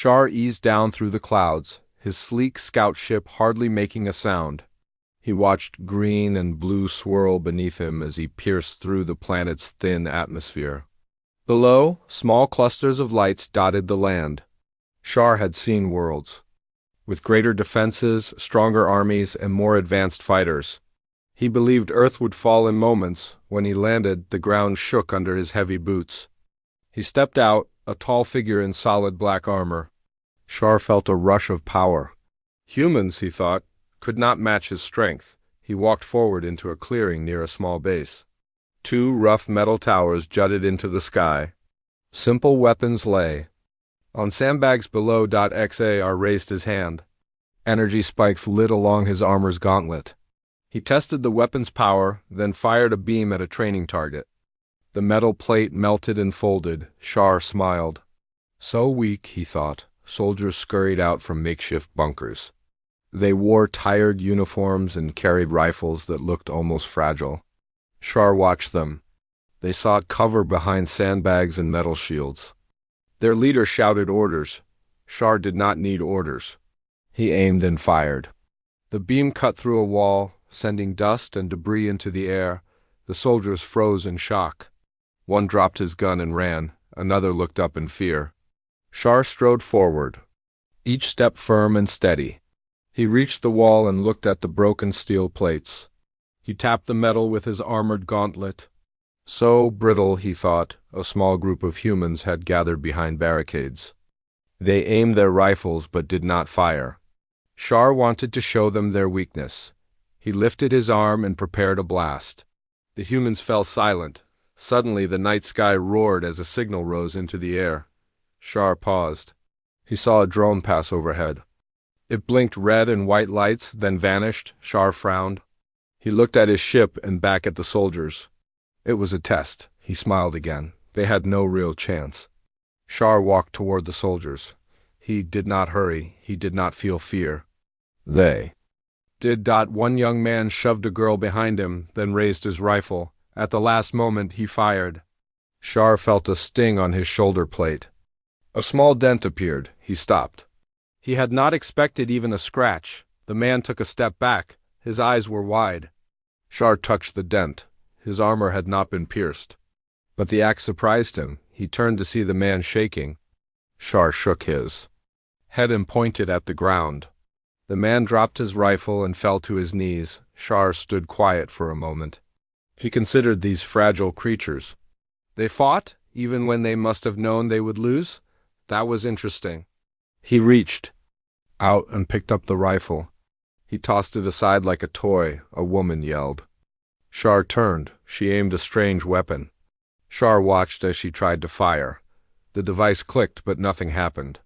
Shar eased down through the clouds, his sleek scout ship hardly making a sound. He watched green and blue swirl beneath him as he pierced through the planet's thin atmosphere. Below, small clusters of lights dotted the land. Shar had seen worlds, with greater defenses, stronger armies, and more advanced fighters. He believed Earth would fall in moments. When he landed, the ground shook under his heavy boots. He stepped out, a tall figure in solid black armor. Shar felt a rush of power. Humans, he thought, could not match his strength. He walked forward into a clearing near a small base. Two rough metal towers jutted into the sky. Simple weapons lay. On sandbags below. XAR raised his hand. Energy spikes lit along his armor's gauntlet. He tested the weapon's power, then fired a beam at a training target. The metal plate melted and folded. Shar smiled. So weak, he thought. Soldiers scurried out from makeshift bunkers. They wore tired uniforms and carried rifles that looked almost fragile. Shar watched them. They sought cover behind sandbags and metal shields. Their leader shouted orders. Shar did not need orders. He aimed and fired. The beam cut through a wall, sending dust and debris into the air. The soldiers froze in shock. One dropped his gun and ran. Another looked up in fear. Shar strode forward, each step firm and steady. He reached the wall and looked at the broken steel plates. He tapped the metal with his armored gauntlet. So brittle, he thought, a small group of humans had gathered behind barricades. They aimed their rifles but did not fire. Shar wanted to show them their weakness. He lifted his arm and prepared a blast. The humans fell silent. Suddenly the night sky roared as a signal rose into the air. Shar paused. He saw a drone pass overhead. It blinked red and white lights, then vanished. Shar frowned. He looked at his ship and back at the soldiers. It was a test. He smiled again. They had no real chance. Shar walked toward the soldiers. He did not hurry. He did not feel fear. They did. One young man shoved a girl behind him, then raised his rifle. At the last moment, he fired. Shar felt a sting on his shoulder plate. A small dent appeared. He stopped. He had not expected even a scratch. The man took a step back. His eyes were wide. Shar touched the dent. His armor had not been pierced. But the axe surprised him. He turned to see the man shaking. Shar shook his head and pointed at the ground. The man dropped his rifle and fell to his knees. Shar stood quiet for a moment. He considered these fragile creatures. They fought, even when they must have known they would lose? That was interesting. He reached out and picked up the rifle. He tossed it aside like a toy. A woman yelled. Shar turned. She aimed a strange weapon. Shar watched as she tried to fire. The device clicked, but nothing happened.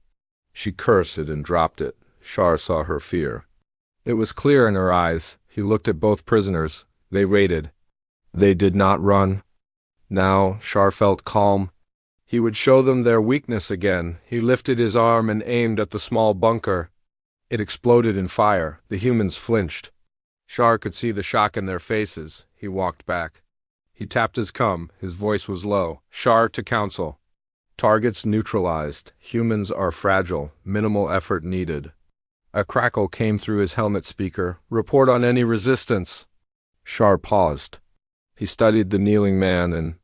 She cursed and dropped it. Shar saw her fear. It was clear in her eyes. He looked at both prisoners. They waited. They did not run. Now, Shar felt calm. He would show them their weakness again. He lifted his arm and aimed at the small bunker. It exploded in fire. The humans flinched. Shar could see the shock in their faces. He walked back. He tapped his cum. His voice was low. Shar to council. Targets neutralized. Humans are fragile. Minimal effort needed. A crackle came through his helmet speaker. Report on any resistance. Shar paused. He studied the kneeling man and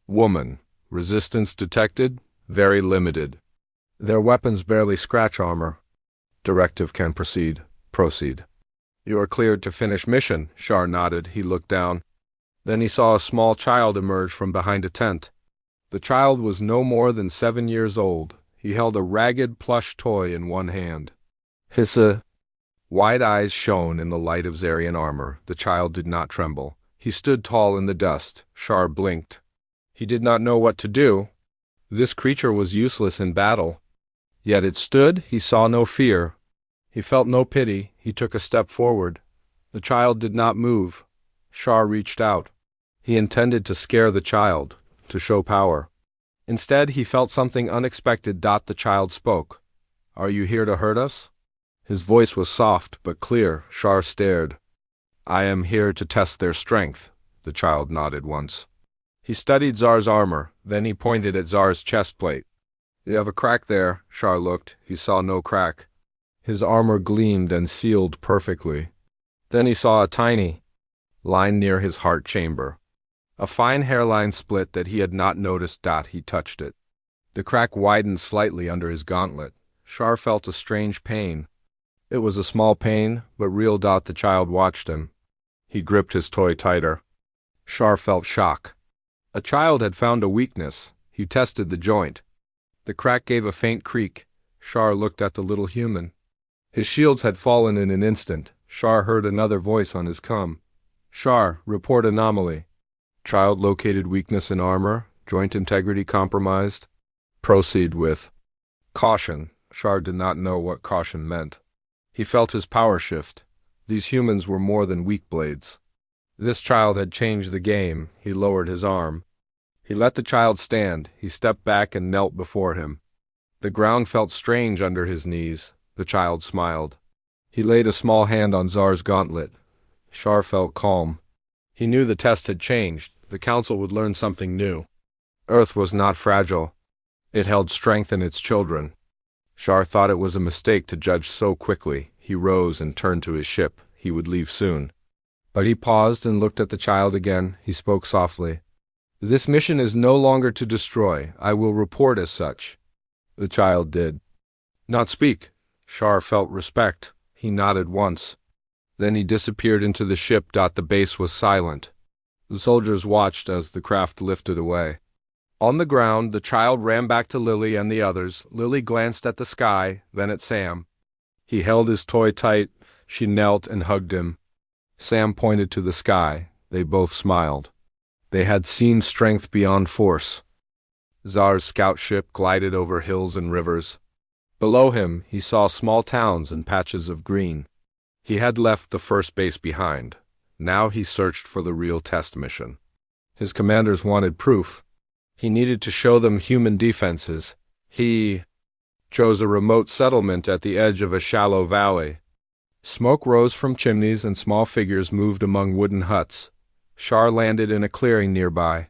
woman. Resistance detected? Very limited. Their weapons barely scratch armor. Directive can proceed. Proceed. You are cleared to finish mission. Shar nodded. He looked down. Then he saw a small child emerge from behind a tent. The child was no more than 7 years old. He held a ragged plush toy in one hand. His wide eyes shone in the light of Zarian armor. The child did not tremble. He stood tall in the dust. Shar blinked. He did not know what to do. This creature was useless in battle. Yet it stood. He saw no fear. He felt no pity. He took a step forward. The child did not move. Shar reached out. He intended to scare the child, to show power. Instead, he felt something unexpected. The child spoke. Are you here to hurt us? His voice was soft but clear. Shar stared. I am here to test their strength. The child nodded once. He studied Zar's armor. Then he pointed at Zar's chest plate. You have a crack there. Shar looked. He saw no crack. His armor gleamed and sealed perfectly. Then he saw a tiny line near his heart chamber. A fine hairline split that he had not noticed. He touched it. The crack widened slightly under his gauntlet. Shar felt a strange pain. It was a small pain, but real. The child watched him. He gripped his toy tighter. Shar felt shock. A child had found a weakness. He tested the joint. The crack gave a faint creak. Shar looked at the little human. His shields had fallen in an instant. Shar heard another voice on his comm. Shar, report anomaly. Child located weakness in armor. Joint integrity compromised. Proceed with caution. Shar did not know what caution meant. He felt his power shift. These humans were more than weak blades. This child had changed the game. He lowered his arm. He let the child stand. He stepped back and knelt before him. The ground felt strange under his knees. The child smiled. He laid a small hand on Zar's gauntlet. Shar felt calm. He knew the test had changed. The council would learn something new. Earth was not fragile. It held strength in its children. Shar thought it was a mistake to judge so quickly. He rose and turned to his ship. He would leave soon. But he paused and looked at the child again. He spoke softly. This mission is no longer to destroy. I will report as such. The child did not speak. Shar felt respect. He nodded once. Then he disappeared into the ship. The base was silent. The soldiers watched as the craft lifted away. On the ground, the child ran back to Lily and the others. Lily glanced at the sky, then at Sam. He held his toy tight. She knelt and hugged him. Sam pointed to the sky. They both smiled. They had seen strength beyond force. Zar's scout ship glided over hills and rivers. Below him, he saw small towns and patches of green. He had left the first base behind. Now he searched for the real test mission. His commanders wanted proof. He needed to show them human defenses. He chose a remote settlement at the edge of a shallow valley. Smoke rose from chimneys and small figures moved among wooden huts. Shar landed in a clearing nearby.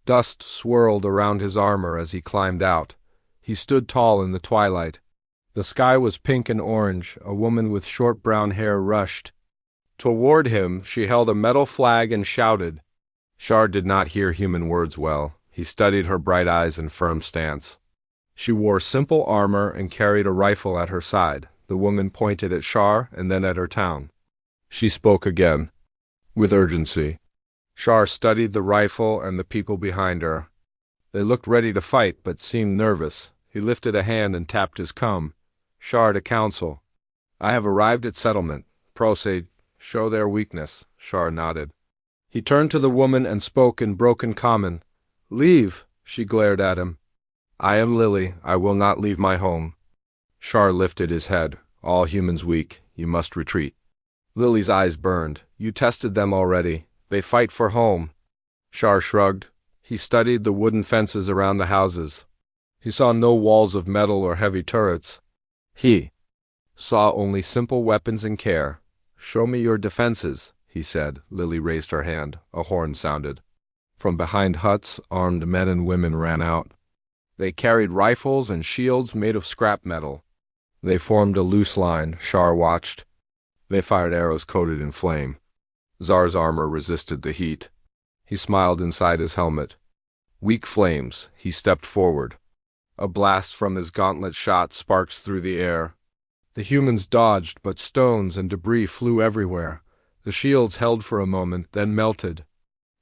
Dust swirled around his armor as he climbed out. He stood tall in the twilight. The sky was pink and orange. A woman with short brown hair rushed toward him. She held a metal flag and shouted. Shar did not hear human words well. He studied her bright eyes and firm stance. She wore simple armor and carried a rifle at her side. The woman pointed at Shar and then at her town. She spoke again, with urgency. Shar studied the rifle and the people behind her. They looked ready to fight, but seemed nervous. He lifted a hand and tapped his comm. Shar to council. I have arrived at settlement. Proceed. Show their weakness. Shar nodded. He turned to the woman and spoke in broken common. Leave, she glared at him. I am Lily. I will not leave my home. Shar lifted his head. All humans weak. You must retreat. Lily's eyes burned. You tested them already. They fight for home. Shar shrugged. He studied the wooden fences around the houses. He saw no walls of metal or heavy turrets. He saw only simple weapons and care. Show me your defenses, he said. Lily raised her hand. A horn sounded. From behind huts, armed men and women ran out. They carried rifles and shields made of scrap metal. They formed a loose line. Shar watched. They fired arrows coated in flame. Zar's armor resisted the heat. He smiled inside his helmet. Weak flames. He stepped forward. A blast from his gauntlet shot sparks through the air. The humans dodged, but stones and debris flew everywhere. The shields held for a moment, then melted.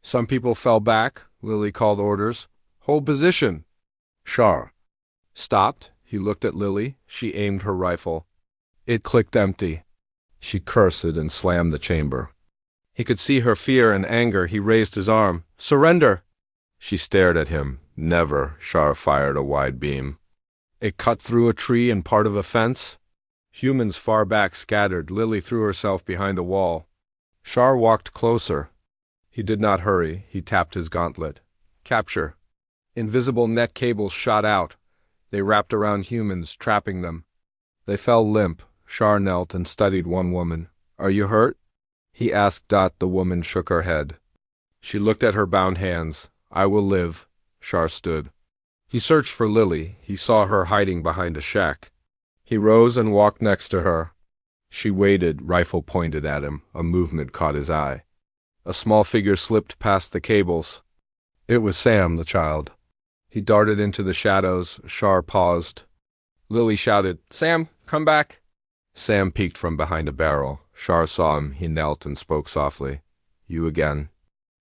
Some people fell back. Lily called orders. Hold position. Shar stopped. He looked at Lily. She aimed her rifle. It clicked empty. She cursed and slammed the chamber. He could see her fear and anger. He raised his arm. Surrender! She stared at him. Never. Shar fired a wide beam. It cut through a tree and part of a fence. Humans far back scattered. Lily threw herself behind a wall. Shar walked closer. He did not hurry. He tapped his gauntlet. Capture. Invisible net cables shot out. They wrapped around humans, trapping them. They fell limp. Shar knelt and studied one woman. Are you hurt? He asked. The woman shook her head. She looked at her bound hands. I will live. Shar stood. He searched for Lily. He saw her hiding behind a shack. He rose and walked next to her. She waited, rifle pointed at him. A movement caught his eye. A small figure slipped past the cables. It was Sam, the child. He darted into the shadows. Shar paused. Lily shouted, "Sam, come back." Sam peeked from behind a barrel. Shar saw him. He knelt and spoke softly. "You again."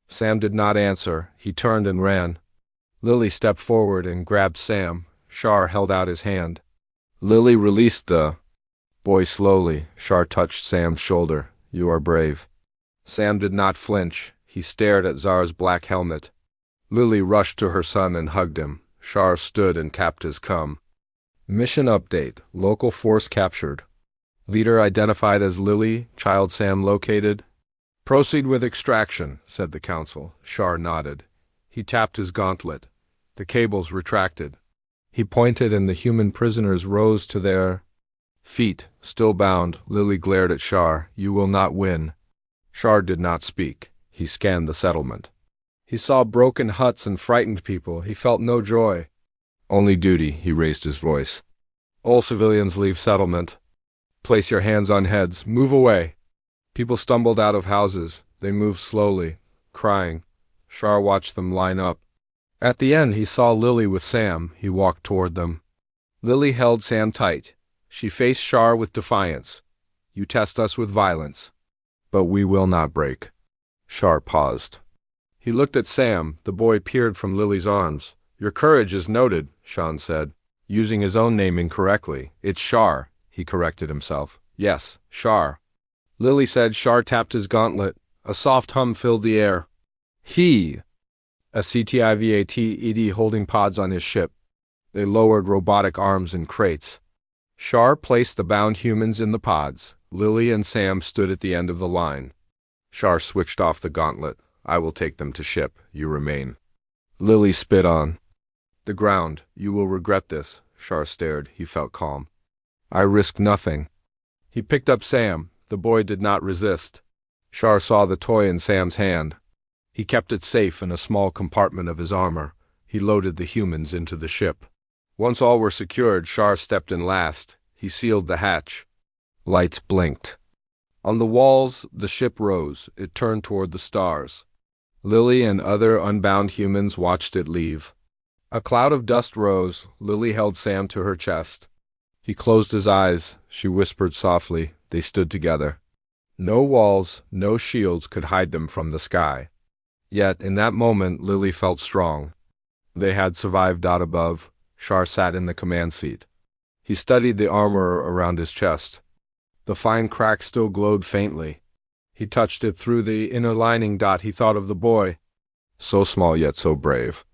Sam did not answer. He turned and ran. Lily stepped forward and grabbed Sam. Shar held out his hand. Lily released the boy slowly. Shar touched Sam's shoulder. "You are brave." Sam did not flinch. He stared at Zar's black helmet. Lily rushed to her son and hugged him. Shar stood and capped his cum. Mission update. Local force captured. Leader identified as Lily. Child Sam located. "Proceed with extraction," said the council. Shar nodded. He tapped his gauntlet. The cables retracted. He pointed and the human prisoners rose to their feet. Still bound, Lily glared at Shar. "You will not win." Shar did not speak. He scanned the settlement. He saw broken huts and frightened people. He felt no joy. "Only duty," he raised his voice. "All civilians leave settlement. Place your hands on heads. Move away." People stumbled out of houses. They moved slowly, crying. Shar watched them line up. At the end, he saw Lily with Sam. He walked toward them. Lily held Sam tight. She faced Shar with defiance. "You test us with violence, but we will not break." Shar paused. He looked at Sam. The boy peered from Lily's arms. "Your courage is noted," Sean said, using his own name incorrectly. "It's Shar," he corrected himself. "Yes, Shar." Lily said. Shar tapped his gauntlet. A soft hum filled the air. A CTIVATED holding pods on his ship. They lowered robotic arms in crates. Shar placed the bound humans in the pods. Lily and Sam stood at the end of the line. Shar switched off the gauntlet. "I will take them to ship. You remain." Lily spit on the ground. "You will regret this." Shar stared. He felt calm. "I risk nothing." He picked up Sam. The boy did not resist. Shar saw the toy in Sam's hand. He kept it safe in a small compartment of his armor. He loaded the humans into the ship. Once all were secured, Shar stepped in last. He sealed the hatch. Lights blinked. On the walls, the ship rose. It turned toward the stars. Lily and other unbound humans watched it leave. A cloud of dust rose. Lily held Sam to her chest. He closed his eyes. She whispered softly. They stood together. No walls, no shields could hide them from the sky. Yet, in that moment, Lily felt strong. They had survived out above. Shar sat in the command seat. He studied the armor around his chest. The fine crack still glowed faintly. He touched it through the inner lining. He thought of the boy. So small yet so brave.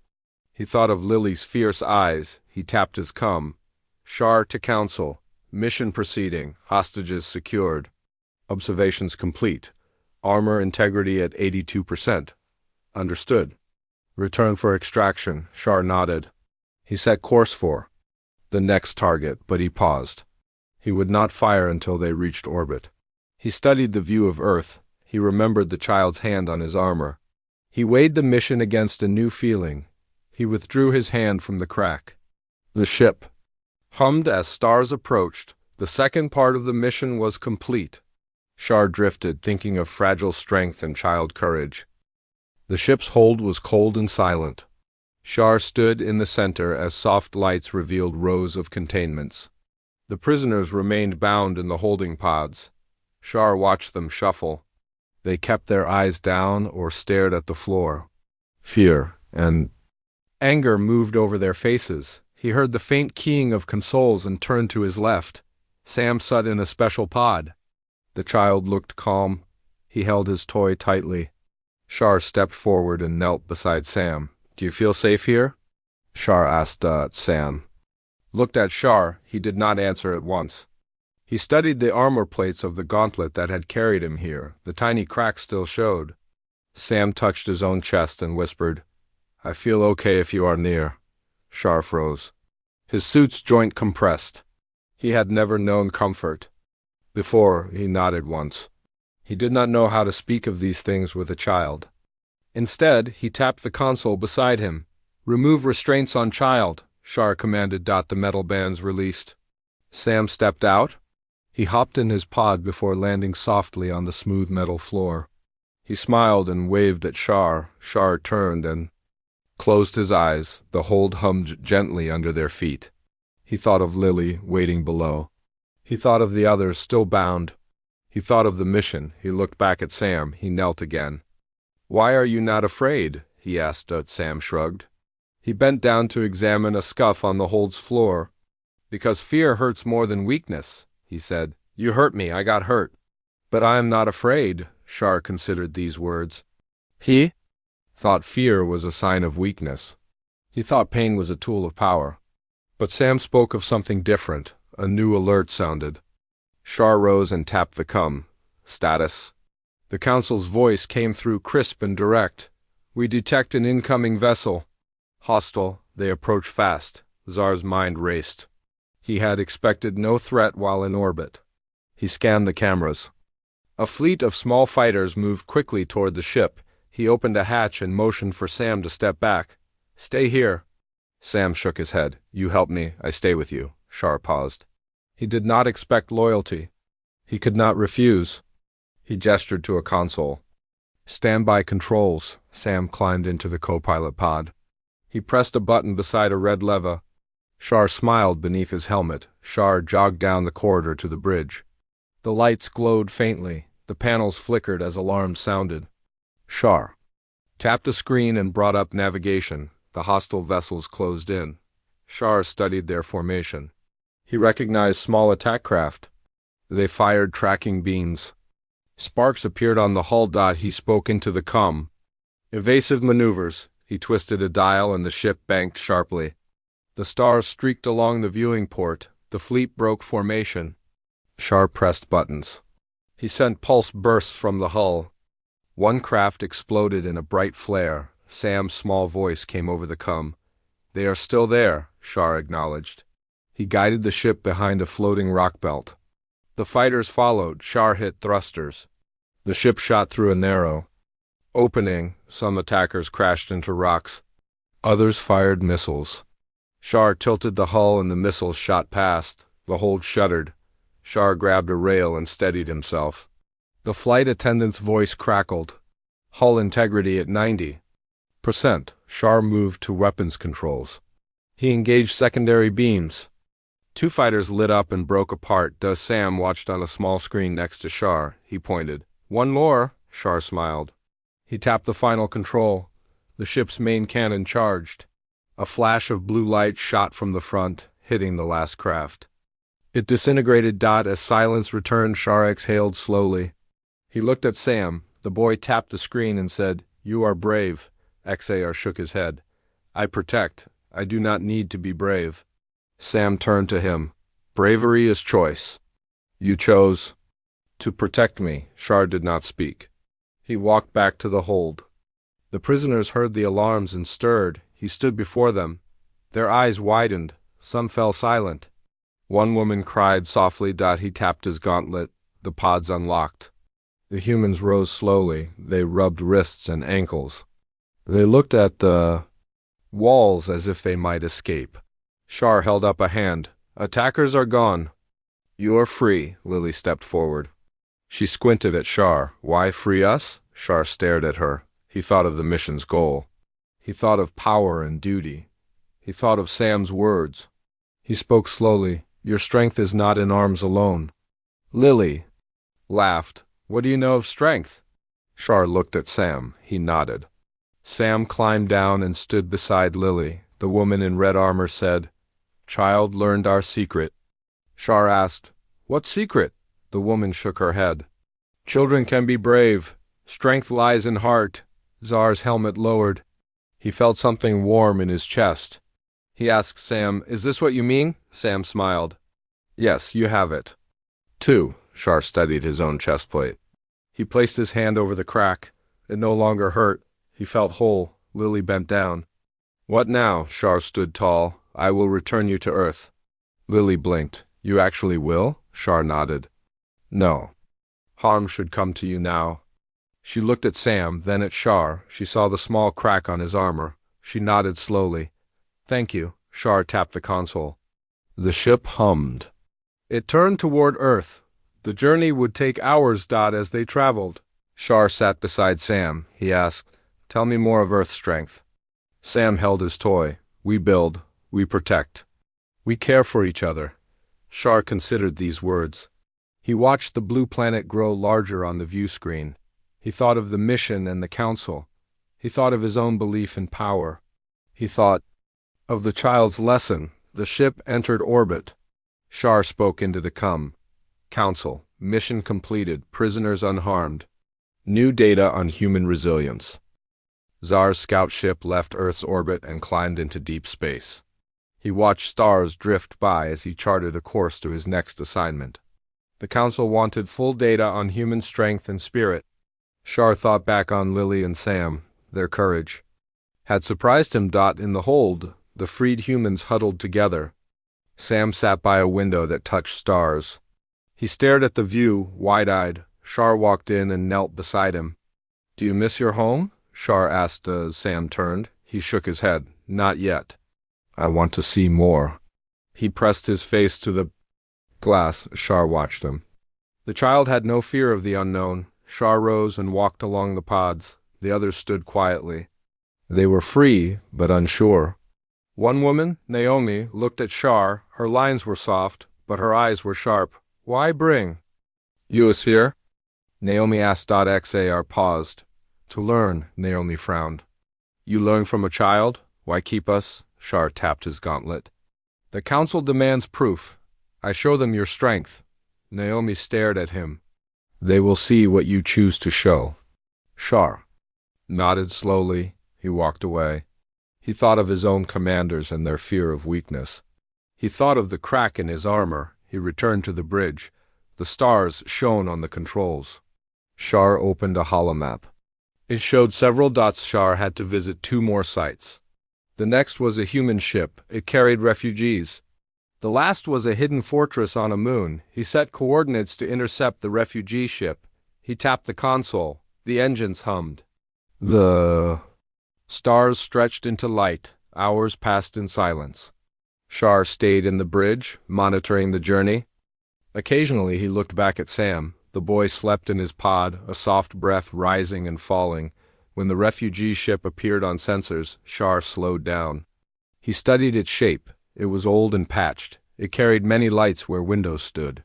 He thought of Lily's fierce eyes. He tapped his cum. Shar to council. Mission proceeding. Hostages secured. Observations complete. Armor integrity at 82%. Understood. Return for extraction. Shar nodded. He set course for the next target, but he paused. He would not fire until they reached orbit. He studied the view of Earth. He remembered the child's hand on his armor. He weighed the mission against a new feeling. He withdrew his hand from the crack. The ship hummed as stars approached. The second part of the mission was complete. Shar drifted, thinking of fragile strength and child courage. The ship's hold was cold and silent. Shar stood in the center as soft lights revealed rows of containments. The prisoners remained bound in the holding pods. Shar watched them shuffle. They kept their eyes down or stared at the floor. Fear and anger moved over their faces. He heard the faint keying of consoles and turned to his left. Sam sat in a special pod. The child looked calm. He held his toy tightly. Shar stepped forward and knelt beside Sam. "Do you feel safe here?" Shar asked Sam. Looked at Shar. He did not answer at once. He studied the armor plates of the gauntlet that had carried him here. The tiny cracks still showed. Sam touched his own chest and whispered, "I feel okay if you are near." Shar froze. His suit's joint compressed. He had never known comfort. Before, he nodded once. He did not know how to speak of these things with a child. Instead, he tapped the console beside him. Remove restraints on child, Shar commanded. The metal bands released. Sam stepped out. He hopped in his pod before landing softly on the smooth metal floor. He smiled and waved at Shar. Shar turned and closed his eyes. The hold hummed gently under their feet. He thought of Lily waiting below. He thought of the others still bound. He thought of the mission. He looked back at Sam. He knelt again. "Why are you not afraid?" he asked. Sam shrugged. He bent down to examine a scuff on the hold's floor. "Because fear hurts more than weakness," he said. "You hurt me. I got hurt." "But I am not afraid." Shar considered these words. He thought fear was a sign of weakness. He thought pain was a tool of power. But Sam spoke of something different. A new alert sounded. Shar rose and tapped the com. "Status." The Council's voice came through crisp and direct. "We detect an incoming vessel. Hostile. They approach fast." Zar's mind raced. He had expected no threat while in orbit. He scanned the cameras. A fleet of small fighters moved quickly toward the ship. He opened a hatch and motioned for Sam to step back. "Stay here." Sam shook his head. "You help me, I stay with you." Shar paused. He did not expect loyalty. He could not refuse. He gestured to a console. "Stand by controls." Sam climbed into the co-pilot pod. He pressed a button beside a red lever. Shar smiled beneath his helmet. Shar jogged down the corridor to the bridge. The lights glowed faintly. The panels flickered as alarms sounded. Shar tapped a screen and brought up navigation. The hostile vessels closed in. Shar studied their formation. He recognized small attack craft. They fired tracking beams. Sparks appeared on the hull. He spoke into the com. "Evasive maneuvers." He twisted a dial and the ship banked sharply. The stars streaked along the viewing port. The fleet broke formation. Shar pressed buttons. He sent pulse bursts from the hull. One craft exploded in a bright flare. Sam's small voice came over the com. "They are still there," Shar acknowledged. He guided the ship behind a floating rock belt. The fighters followed. Shar hit thrusters. The ship shot through a narrow opening. Some attackers crashed into rocks. Others fired missiles. Shar tilted the hull and the missiles shot past. The hold shuddered. Shar grabbed a rail and steadied himself. The flight attendant's voice crackled. "Hull integrity at 90%. Shar moved to weapons controls. He engaged secondary beams. Two fighters lit up and broke apart. Sam watched on a small screen next to Shar. He pointed. "One more." Shar smiled. He tapped the final control. The ship's main cannon charged. A flash of blue light shot from the front, hitting the last craft. It disintegrated. As silence returned, Shar exhaled slowly. He looked at Sam. The boy tapped the screen and said, "You are brave." XAR shook his head. "I protect. I do not need to be brave." Sam turned to him. "Bravery is choice. You chose to protect me." Shar did not speak. He walked back to the hold. The prisoners heard the alarms and stirred. He stood before them. Their eyes widened. Some fell silent. One woman cried softly. He tapped his gauntlet. The pods unlocked. The humans rose slowly. They rubbed wrists and ankles. They looked at the walls as if they might escape. Shar held up a hand. "Attackers are gone. You are free." Lily stepped forward. She squinted at Shar. "Why free us?" Shar stared at her. He thought of the mission's goal. He thought of power and duty. He thought of Sam's words. He spoke slowly. "Your strength is not in arms alone." Lily laughed. "What do you know of strength?" Shar looked at Sam. He nodded. Sam climbed down and stood beside Lily. The woman in red armor said, "Child learned our secret." Shar asked, "What secret?" The woman shook her head. "Children can be brave. Strength lies in heart." Zar's helmet lowered. He felt something warm in his chest. He asked Sam, "Is this what you mean?" Sam smiled. "Yes, you have it." "Two." Shar studied his own chest plate. He placed his hand over the crack. It no longer hurt. He felt whole. Lily bent down. "What now?" Shar stood tall. "I will return you to Earth." Lily blinked. "You actually will?" Shar nodded. "No. Harm should come to you now." She looked at Sam, then at Shar. She saw the small crack on his armor. She nodded slowly. Thank you. Shar tapped the console. The ship hummed. It turned toward Earth. The journey would take hours. As they traveled, Shar sat beside Sam. He asked, Tell me more of Earth's strength. Sam held his toy. We build. We protect. We care for each other. Shar considered these words. He watched the blue planet grow larger on the view screen. He thought of the mission and the council. He thought of his own belief in power. He thought of the child's lesson. The ship entered orbit. Shar spoke into the council. Mission completed. Prisoners unharmed. New data on human resilience. Zar's scout ship left Earth's orbit and climbed into deep space. He watched stars drift by as he charted a course to his next assignment. The council wanted full data on human strength and spirit. Shar thought back on Lily and Sam. Their courage had surprised him. In the hold, the freed humans huddled together. Sam sat by a window that touched stars. He stared at the view, wide-eyed. Shar walked in and knelt beside him. Do you miss your home? Shar asked as Sam turned. He shook his head. Not yet. I want to see more. He pressed his face to the glass. Shar watched him. The child had no fear of the unknown. Shar rose and walked along the pods. The others stood quietly. They were free, but unsure. One woman, Naomi, looked at Shar. Her lines were soft, but her eyes were sharp. Why bring you us here? Naomi asked. Xar paused. To learn, Naomi frowned. You learn from a child? Why keep us? Shar tapped his gauntlet. The council demands proof. I show them your strength. Naomi stared at him. They will see what you choose to show. Shar nodded slowly. He walked away. He thought of his own commanders and their fear of weakness. He thought of the crack in his armor. He returned to the bridge. The stars shone on the controls. Shar opened a holomap. It showed several dots. Shar had to visit 2 more sites. The next was a human ship. It carried refugees. The last was a hidden fortress on a moon. He set coordinates to intercept the refugee ship. He tapped the console. The engines hummed. The stars stretched into light. Hours passed in silence. Shar stayed in the bridge, monitoring the journey. Occasionally he looked back at Sam. The boy slept in his pod, a soft breath rising and falling. When the refugee ship appeared on sensors, Shar slowed down. He studied its shape. It was old and patched. It carried many lights where windows stood.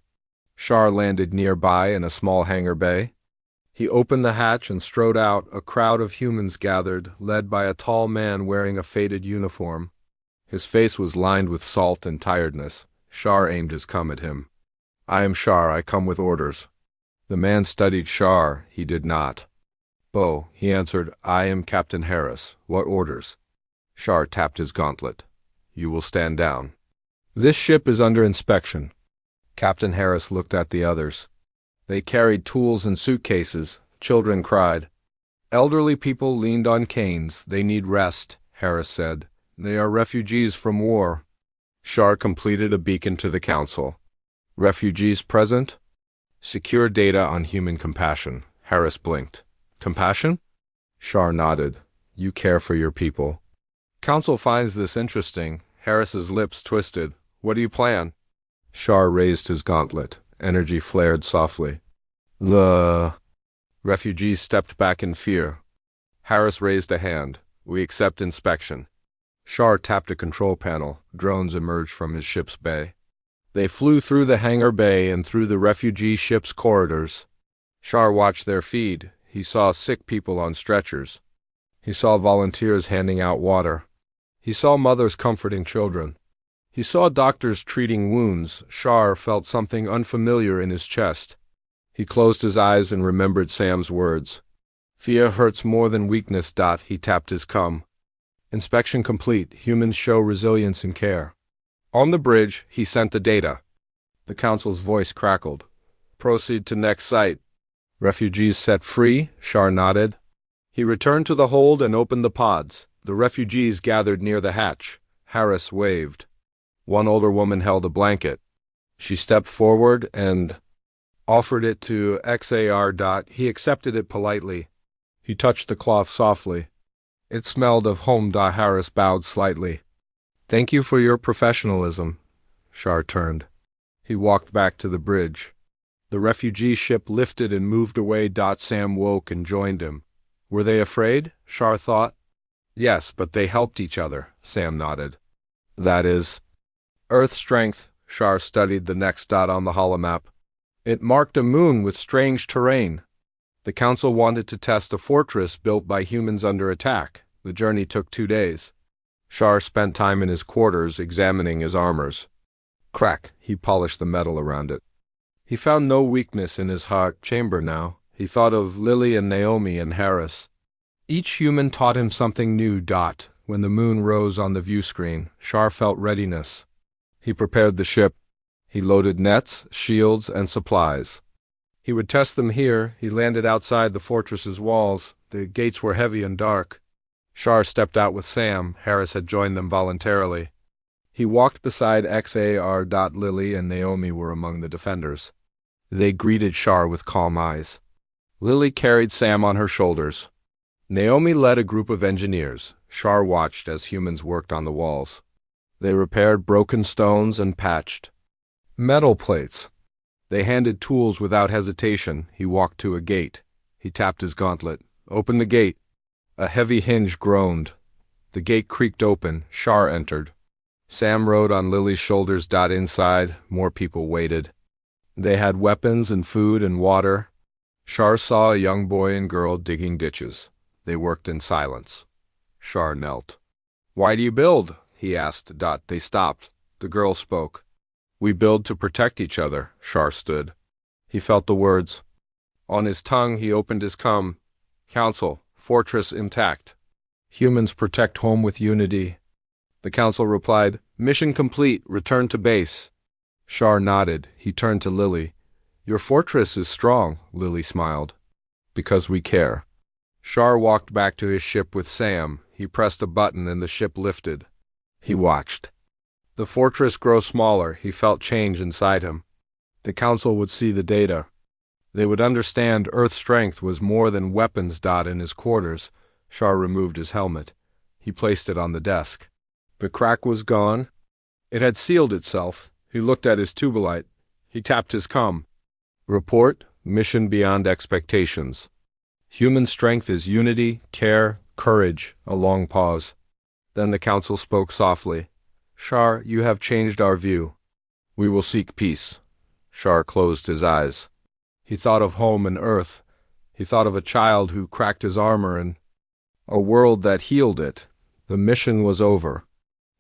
Shar landed nearby in a small hangar bay. He opened the hatch and strode out. A crowd of humans gathered, led by a tall man wearing a faded uniform. His face was lined with salt and tiredness. Shar aimed his cum at him. I am Shar. I come with orders. The man studied Shar. He did not. Bo, he answered, I am Captain Harris. What orders? Shar tapped his gauntlet. You will stand down. This ship is under inspection. Captain Harris looked at the others. They carried tools and suitcases. Children cried. Elderly people leaned on canes. They need rest, Harris said. They are refugees from war. Shar completed a beacon to the council. Refugees present? Secure data on human compassion. Harris blinked. Compassion? Shar nodded. You care for your people. Council finds this interesting. Harris's lips twisted. What do you plan? Shar raised his gauntlet. Energy flared softly. The refugees stepped back in fear. Harris raised a hand. We accept inspection. Shar tapped a control panel. Drones emerged from his ship's bay. They flew through the hangar bay and through the refugee ship's corridors. Shar watched their feed. He saw sick people on stretchers. He saw volunteers handing out water. He saw mothers comforting children. He saw doctors treating wounds. Shar felt something unfamiliar in his chest. He closed his eyes and remembered Sam's words. Fear hurts more than weakness. He tapped his cum. Inspection complete. Humans show resilience and care. On the bridge, he sent the data. The council's voice crackled. Proceed to next site. Refugees set free? Shar nodded. He returned to the hold and opened the pods. The refugees gathered near the hatch. Harris waved. One older woman held a blanket. She stepped forward and offered it to Xar. He accepted it politely. He touched the cloth softly. It smelled of home. Harris bowed slightly. Thank you for your professionalism. Shar turned. He walked back to the bridge. The refugee ship lifted and moved away. Sam woke and joined him. Were they afraid? Shar thought. Yes, but they helped each other, Sam nodded. That is Earth strength. Shar studied the next dot on the holomap. It marked a moon with strange terrain. The council wanted to test a fortress built by humans under attack. The journey took 2 days. Shar spent time in his quarters examining his armors. Crack, he polished the metal around it. He found no weakness in his heart chamber now. He thought of Lily and Naomi and Harris. Each human taught him something new. When the moon rose on the view screen, Shar felt readiness. He prepared the ship. He loaded nets, shields, and supplies. He would test them here. He landed outside the fortress's walls. The gates were heavy and dark. Shar stepped out with Sam. Harris had joined them voluntarily. He walked beside XAR. Lily and Naomi were among the defenders. They greeted Shar with calm eyes. Lily carried Sam on her shoulders. Naomi led a group of engineers. Shar watched as humans worked on the walls. They repaired broken stones and patched metal plates. They handed tools without hesitation. He walked to a gate. He tapped his gauntlet. Open the gate. A heavy hinge groaned. The gate creaked open. Shar entered. Sam rode on Lily's shoulders. Inside, more people waited. They had weapons and food and water. Shar saw a young boy and girl digging ditches. They worked in silence. Shar knelt. Why do you build? He asked. They stopped. The girl spoke. We build to protect each other. Shar stood. He felt the words. On his tongue he opened his cum. Council, fortress intact. Humans protect home with unity. The council replied, Mission complete, return to base. Shar nodded. He turned to Lily. Your fortress is strong, Lily smiled. Because we care. Shar walked back to his ship with Sam. He pressed a button and the ship lifted. He watched. The fortress grew smaller. He felt change inside him. The council would see the data. They would understand Earth's strength was more than weapons. In his quarters, Shar removed his helmet. He placed it on the desk. The crack was gone. It had sealed itself. He looked at his tubalite. He tapped his cum. Report, mission beyond expectations. Human strength is unity, care, courage. A long pause. Then the council spoke softly. Shar, you have changed our view. We will seek peace. Shar closed his eyes. He thought of home and Earth. He thought of a child who cracked his armor and a world that healed it. The mission was over.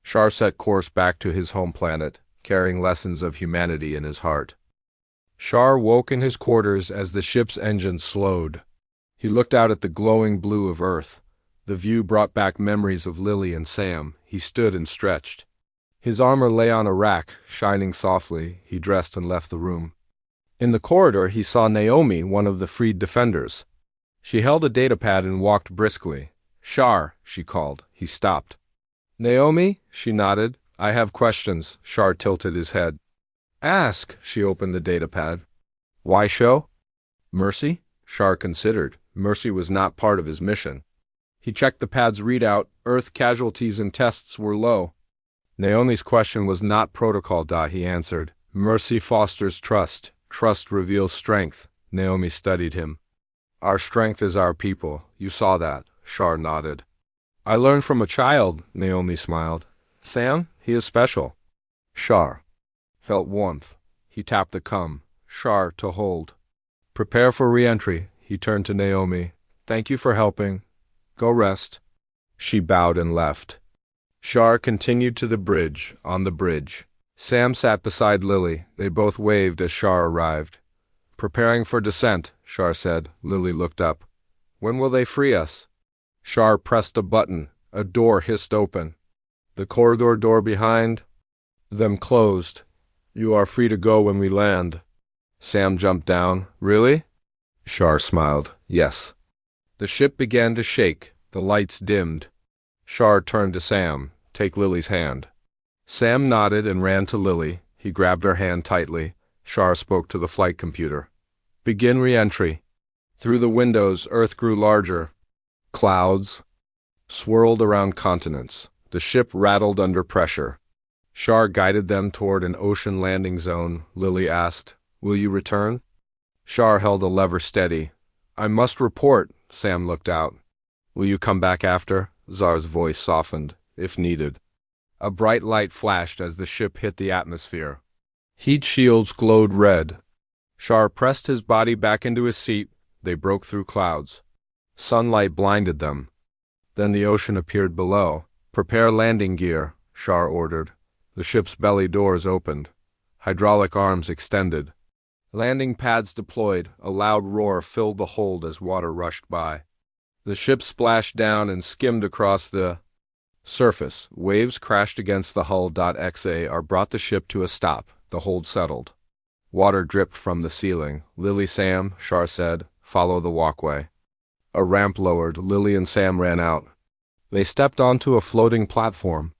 Shar set course back to his home planet, carrying lessons of humanity in his heart. Shar woke in his quarters as the ship's engine slowed. He looked out at the glowing blue of Earth. The view brought back memories of Lily and Sam. He stood and stretched. His armor lay on a rack, shining softly. He dressed and left the room. In the corridor he saw Naomi, one of the freed defenders. She held a datapad and walked briskly. Shar, she called. He stopped. Naomi, she nodded. I have questions. Shar tilted his head. Ask. She opened the datapad. Why show? Mercy? Shar considered. Mercy was not part of his mission. He checked the pad's readout. Earth casualties and tests were low. Naomi's question was not protocol. He answered. Mercy fosters trust. Trust reveals strength. Naomi studied him. Our strength is our people. You saw that. Shar nodded. I learned from a child. Naomi smiled. Sam, he is special. Shar felt warmth. He tapped the cum. Shar to hold. Prepare for re-entry. He turned to Naomi. Thank you for helping. Go rest. She bowed and left. Shar continued to the bridge. On the bridge, Sam sat beside Lily. They both waved as Shar arrived. Preparing for descent, Shar said. Lily looked up. When will they free us? Shar pressed a button. A door hissed open. The corridor door behind them closed. You are free to go when we land. Sam jumped down. Really? Shar smiled. Yes. The ship began to shake. The lights dimmed. Shar turned to Sam. Take Lily's hand. Sam nodded and ran to Lily. He grabbed her hand tightly. Shar spoke to the flight computer. Begin re-entry. Through the windows, Earth grew larger. Clouds. swirled around continents. The ship rattled under pressure. Shar guided them toward an ocean landing zone. Lily asked, "Will you return?" Shar held a lever steady. "I must report." Sam looked out. "Will you come back after?" Zar's voice softened, "if needed." A bright light flashed as the ship hit the atmosphere. Heat shields glowed red. Shar pressed his body back into his seat. They broke through clouds. Sunlight blinded them. Then the ocean appeared below. "Prepare landing gear," Shar ordered. The ship's belly doors opened. Hydraulic arms extended. Landing pads deployed. A loud roar filled the hold as water rushed by. The ship splashed down and skimmed across the surface. Waves crashed against the hull. XAR brought the ship to a stop. The hold settled. Water dripped from the ceiling. "Lily, Sam," Shar said, "follow the walkway." A ramp lowered. Lily and Sam ran out. They stepped onto a floating platform.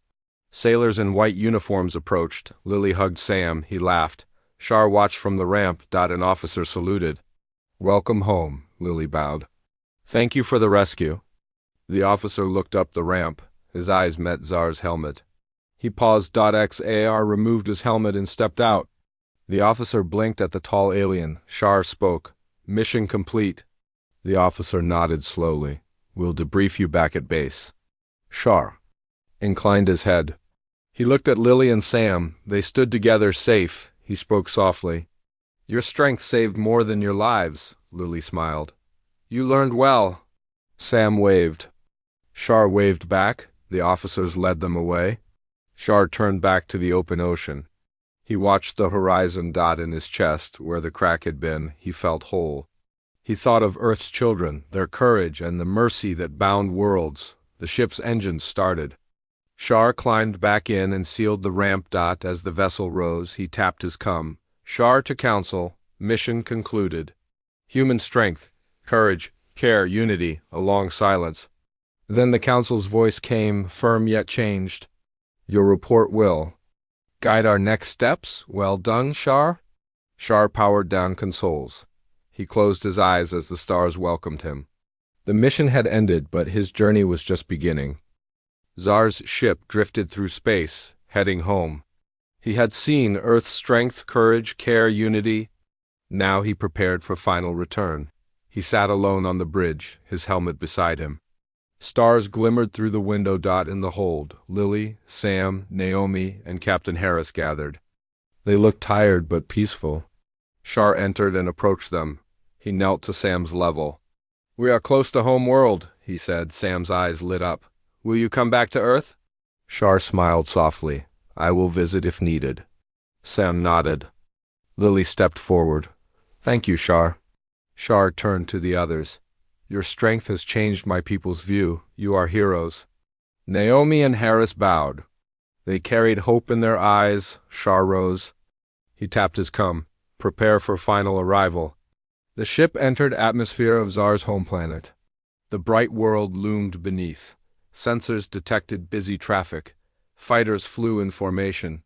Sailors in white uniforms approached. Lily hugged Sam. He laughed. Shar watched from the ramp. An officer saluted. "Welcome home," Lily bowed. "Thank you for the rescue." The officer looked up the ramp. His eyes met Zar's helmet. He paused. XAR removed his helmet and stepped out. The officer blinked at the tall alien. Shar spoke. "Mission complete." The officer nodded slowly. "We'll debrief you back at base." Shar inclined his head. He looked at Lily and Sam. They stood together, safe. He spoke softly. "Your strength saved more than your lives," Lily smiled. "You learned well." Sam waved. Shar waved back. The officers led them away. Shar turned back to the open ocean. He watched the horizon. In his chest, where the crack had been, he felt whole. He thought of Earth's children, their courage, and the mercy that bound worlds. The ship's engines started. Shar climbed back in and sealed the ramp. As the vessel rose, he tapped his cum. "Shar to Council. Mission concluded." Human strength, courage, care, unity, a long silence. Then the Council's voice came, firm yet changed. "Your report will guide our next steps. Well done, Shar." Shar powered down consoles. He closed his eyes as the stars welcomed him. The mission had ended, but his journey was just beginning. Zar's ship drifted through space, heading home. He had seen Earth's strength, courage, care, unity. Now he prepared for final return. He sat alone on the bridge, his helmet beside him. Stars glimmered through the window. In the hold, Lily, Sam, Naomi, and Captain Harris gathered. They looked tired but peaceful. Shar entered and approached them. He knelt to Sam's level. "We are close to home world," he said. Sam's eyes lit up. "Will you come back to Earth?" Shar smiled softly. "I will visit if needed." Sam nodded. Lily stepped forward. "Thank you, Shar." Shar turned to the others. "Your strength has changed my people's view. You are heroes." Naomi and Harris bowed. They carried hope in their eyes. Shar rose. He tapped his cum. "Prepare for final arrival." The ship entered atmosphere of Zar's home planet. The bright world loomed beneath. Sensors detected busy traffic. Fighters flew in formation.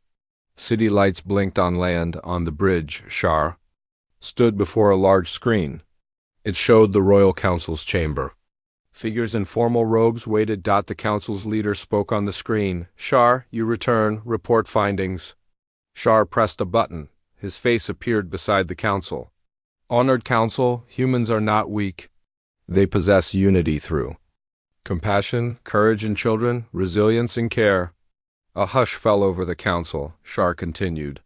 City lights blinked on land. On the bridge, Shar stood before a large screen. It showed the Royal Council's chamber. Figures in formal robes waited. The council's leader spoke on the screen. "Shar, you return. Report findings." Shar pressed a button. His face appeared beside the council. "Honored council, humans are not weak. They possess unity through compassion, courage in children, resilience in care." A hush fell over the council. Shar continued.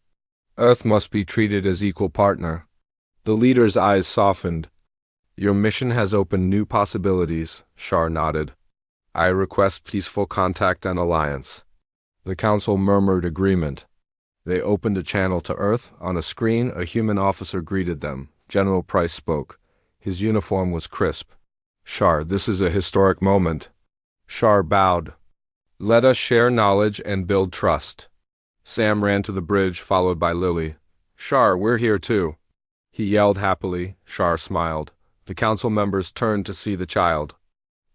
"Earth must be treated as equal partner." The leader's eyes softened. "Your mission has opened new possibilities," Shar nodded. "I request peaceful contact and alliance." The council murmured agreement. They opened a channel to Earth. On a screen, a human officer greeted them. General Price spoke. His uniform was crisp. "Shar, this is a historic moment." Shar bowed. "Let us share knowledge and build trust." Sam ran to the bridge, followed by Lily. "Shar, we're here too." He yelled happily. Shar smiled. The council members turned to see the child.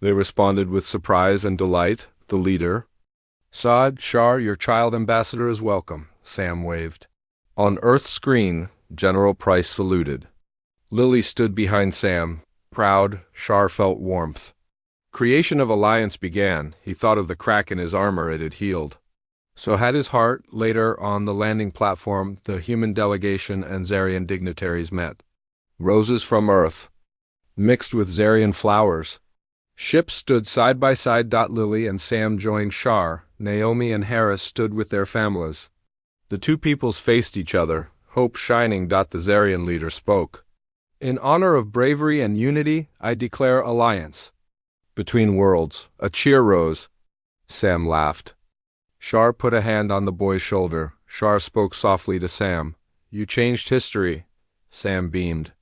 They responded with surprise and delight. The leader, "Saad, Shar, your child ambassador is welcome," Sam waved. On Earth's screen, General Price saluted. Lily stood behind Sam. Proud, Shar felt warmth. Creation of alliance began. He thought of the crack in his armor it had healed. So had his heart. Later, on the landing platform, the human delegation and Zarian dignitaries met. Roses from Earth, mixed with Zarian flowers. Ships stood side by side. Lily and Sam joined Shar. Naomi and Harris stood with their families. The two peoples faced each other, hope shining. The Zarian leader spoke. In honor of bravery and unity, I declare alliance. Between worlds, a cheer rose. Sam laughed. Shar put a hand on the boy's shoulder. Shar spoke softly to Sam. You changed history. Sam beamed.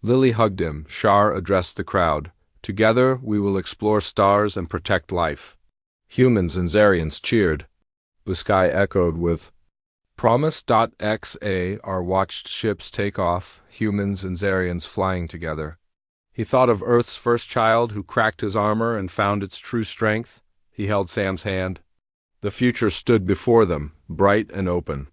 Lily hugged him. Shar addressed the crowd. Together we will explore stars and protect life. Humans and Zarians cheered. The sky echoed with promise. XA watched ships take off, humans and Zarians flying together. He thought of Earth's first child who cracked his armor and found its true strength. He held Sam's hand. The future stood before them, bright and open.